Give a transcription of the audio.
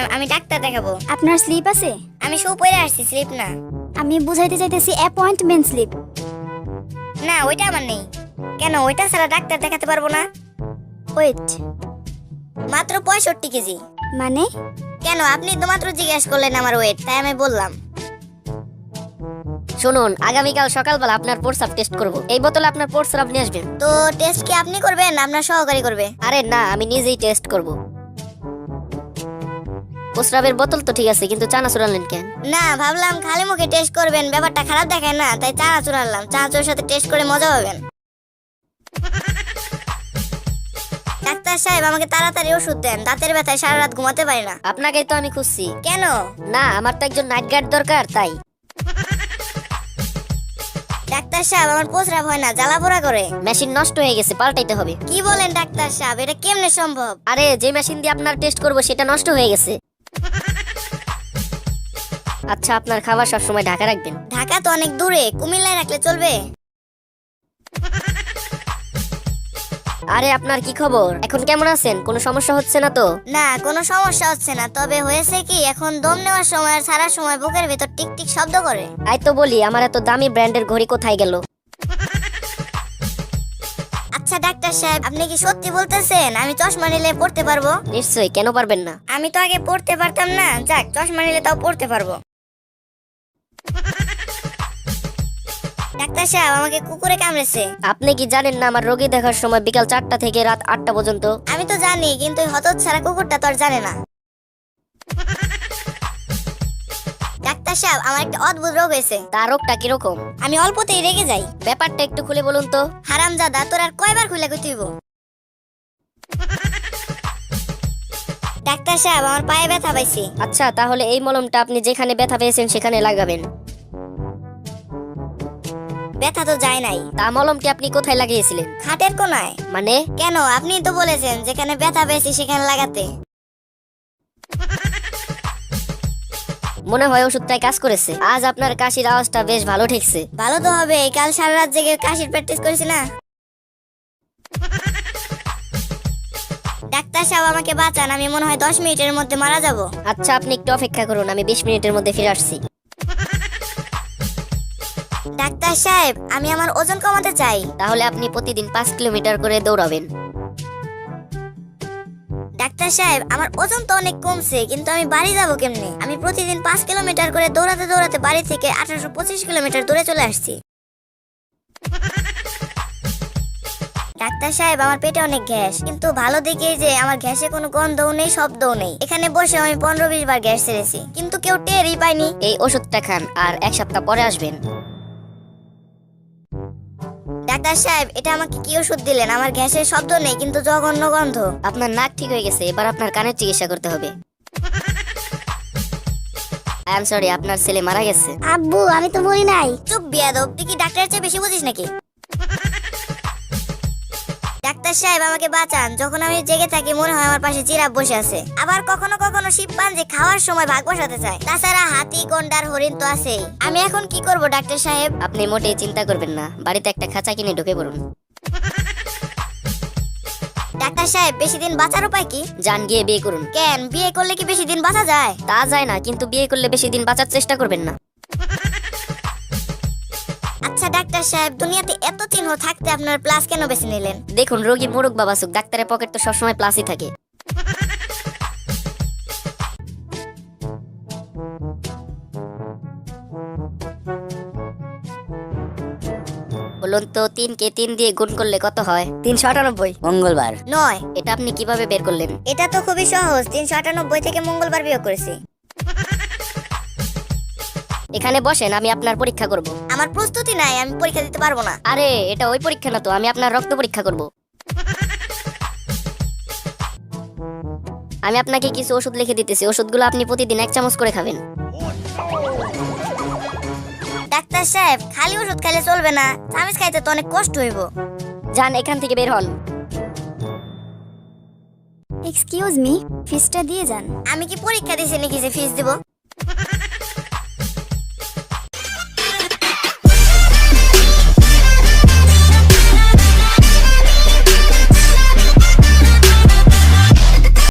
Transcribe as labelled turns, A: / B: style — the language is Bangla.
A: ম্যাম, আমি ডাক্তার দেখাবো।
B: আপনার স্লিপ আছে?
A: আমি শু পরে আসছি, স্লিপ না।
B: আমি বুঝাইতে চাইতেছি অ্যাপয়েন্টমেন্ট স্লিপ।
A: না, ওইটা আমার নেই। কেন, ওইটা ছাড়া ডাক্তার দেখাতে পারবো না?
B: ওয়েট,
A: মাত্র 65 কেজি।
B: মানে?
A: কেন, আপনি তো মাত্র জিজ্ঞেস করলেন আমার ওয়েট, তাই আমি বললাম।
C: শুনুন, আগামীকাল সকালবেলা আপনার প্রস্রাব টেস্ট করব। এই বোতলে আপনার প্রস্রাব নিয়ে আসবেন।
A: তো টেস্ট কি আপনি করবেন না আপনার সহকারী করবে?
C: আরে না, আমি নিজেই টেস্ট করব। প্রস্রাবের বোতল তো ঠিক আছে, কিন্তু চানাচুর আনলেন কেন?
A: না, ভাবলাম খালি মুখে টেস্ট করবেন, ব্যাপারটা খারাপ দেখায় না, তাই চানাচুর আনলাম। চানাচুরের সাথে টেস্ট করে মজা পাবেন। ডাক্তার সাহেব, আমাকে তাড়াতাড়ি ওষুধ দেন, দাঁতের ব্যথায় সারা রাত ঘুমাতে পারি না।
C: আপনাকেই তো আমি খুঁজছি।
A: কেন?
C: না, আমার তো একজন নাইট গার্ড দরকার, তাই।
A: ডাক্তার সাহেব, আমার প্রস্রাব হয় না, জ্বালা পোড়া করে।
C: মেশিন নষ্ট হয়ে গেছে, পাল্টাইতে হবে।
A: কি বলেন ডাক্তার সাহেব, এটা কেমনে সম্ভব?
C: আরে, যে মেশিন দিয়ে আপনার টেস্ট করব সেটা নষ্ট হয়ে গেছে। আচ্ছা, আপনার খাবার সবসময় ঢাকা রাখবেন।
A: ঢাকা তো অনেক দূরে, কুমিল্লায় রাখলে চলবে?
C: আরে, আপনার কি খবর? এখন কেমন আছেন? কোনো সমস্যা হচ্ছে না তো?
A: না, কোনো সমস্যা হচ্ছে না, তবে হয়েছে কি, এখন দম নেওয়ার সময় আর ছাড়ার সময় বুকের ভেতর টিক টিক শব্দ করে।
C: তাই তো বলি, আমার এত দামি ব্র্যান্ডের ঘড়ি কোথায় গেল?
A: আচ্ছা ডাক্তার সাহেব, আপনি কি সত্যি বলতেছেন আমি চশমা নিলে পড়তে পারবো?
C: নিশ্চয়ই, কেন পারবেন না?
A: আমি তো আগে পড়তে পারতাম না, যাক, চশমা নিলে তাও পড়তে পারবো। ডাক্তার সাহেব, আমাকে কুকুরে কামড়েছে।
C: আপনি কি জানেন না আমার রোগী দেখার সময় বিকাল 4টা থেকে রাত 8টা পর্যন্ত?
A: আমি তো জানি, কিন্তু ওই হতচ্ছাড়া কুকুরটা তো আর জানে না। ডাক্তার সাহেব, আমার একটা অদ্ভুত রোগ হয়েছে।
C: তার রোগটা কিরকম?
A: আমি অল্পতেই রেগে যাই।
C: ব্যাপারটা একটু খুলে বলুন তো।
A: হারামজাদা, তোর আর কয়বার খুলে কইতেইব? ডাক্তার সাহেব, আমার পায়ে ব্যথা পাইছি।
C: আচ্ছা, তাহলে এই মলমটা আপনি যেখানে ব্যথা পেয়েছেন সেখানে লাগাবেন।
A: ব্যথা তো যায় নাই।
C: তা মলমটি আপনি কোথায় লাগিয়েছিলেন?
A: খাটের কোনায়।
C: মানে?
A: কেন, আপনি তো বলেছেন যেখানে ব্যথা পেয়েছি সেখানে লাগাতে।
C: মনে হয় ওষুধটাই কাজ করেছে। আজ আপনার কাশির আওয়াজটা বেশ ভালো ঠেকছে।
A: ভালো তো হবে, কাল সারা রাত জেগে কাশির প্র্যাকটিস করেছি না। ডাক্তার সাহেব, আমাকে বাঁচান, আমি মনে হয় 10 মিনিটের মধ্যে মারা যাব।
C: আচ্ছা, আপনি একটু অপেক্ষা করুন, আমি 20 মিনিটের মধ্যে ফিরে আসছি।
A: ডাক্তার সাহেব, আমি আমার ওজন কমাতে চাই।
C: তাহলে আপনি প্রতিদিন 5 কিলোমিটার করে দৌড়াবেন।
A: ডাক্তার সাহেব, আমার ওজন তো অনেক কমছে, কিন্তু আমি বাড়ি যাব কেমনে? আমি প্রতিদিন 5 কিলোমিটার করে দৌড়াতে দৌড়াতে বাড়ি থেকে 1825 কিলোমিটার দূরে চলে আসছি। ডাক্তার সাহেব, আমার পেটে অনেক গ্যাস, কিন্তু ভালো দিকে যে আমার গ্যাসে কোনো গন্ধও নেই, শব্দও নেই। এখানে বসে আমি 15-20 বার গ্যাস ছেড়েছি, কিন্তু কেউ টেরই পায়নি।
C: এই ওষুধটা খান, আর 1 সপ্তাহ পরে আসবেন।
A: ডাক্তার সাহেব, এটা আমাকে কি ওষুধ দিলেন? আমার গ্যাসের শব্দ নেই, কিন্তু জঘন্য গন্ধ।
C: আপনার নাক ঠিক হয়ে গেছে, এবার আপনার কানের চিকিৎসা করতে হবে। আই এম সরি, আপনার ছেলে মারা গেছে।
B: আব্বু, আমি তো মরি নাই।
A: চুপ বিয়াদব, তুই কি ডাক্তারের চেয়ে বেশি বুঝিস নাকি? ডাক্তার সাহেব, আমাকে বাঁচান, যখন আমি জেগে থাকি মনে হয় আমার পাশে জিরাফ বসে আছে। আবার কখনো কখনো শিম্পাঞ্জি খাওয়ার সময় ভাগ বসাতে চায়। তাছাড়া হাতি, গন্ডার, হরিণ তো আছেই। আমি এখন কি করব ডাক্তার সাহেব?
C: আপনি মোটেই চিন্তা করবেন না, বাড়িতে একটা খাঁচা কিনে ঢুকে পড়ুন।
A: ডাক্তার সাহেব, বেশি দিন বাঁচার উপায় কি?
C: যান, গিয়ে বিয়ে করুন।
A: কেন, বিয়ে করলে কি বেশি দিন বাঁচা যায়?
C: তা যায় না, কিন্তু বিয়ে করলে বেশি দিন বাঁচার চেষ্টা করবেন না।
A: আচ্ছা ডাক্তার সাহেব, দুনিয়াতে এত চিহ্ন থাকতে আপনার প্লাস কেন বেছে নিলেন?
C: দেখুন, রোগী মোরগ বাবাসুক, ডাক্তারের পকেট তো সবসময় প্লাসই থাকে। বলুন তো, 3 কে 3 দিয়ে গুণ করলে কত হয়? 398।
D: মঙ্গলবার।
A: নয়।
C: এটা আপনি কিভাবে বের করলেন?
A: এটা তো খুবই সহজ, 398 থেকে মঙ্গলবার বিয়োগ করেছি।
C: এখানে বসেন, আমি আপনার পরীক্ষা করব।
A: আমার প্রস্তুতি নাই, আমি পরীক্ষা দিতে পারবো না।
C: আরে, এটা ওই পরীক্ষা না তো, আমি আপনার রক্ত পরীক্ষা করব। আমি আপনাকে কিছু ওষুধ লিখে দিতেছি, ওষুধগুলো আপনি প্রতিদিন 1 চামচ করে খাবেন।
A: ডাক্তার সাহেব, খালি ওষুধ খাইলে চলবে না, চামিচ খাইতে তো অনেক কষ্ট হইব।
C: যান, এখান থেকে বের হন।
B: এক্সকিউজ মি, ফিসটা দিয়ে যান।
A: আমি কি পরীক্ষা দিছি নাকি যে ফিস দিব?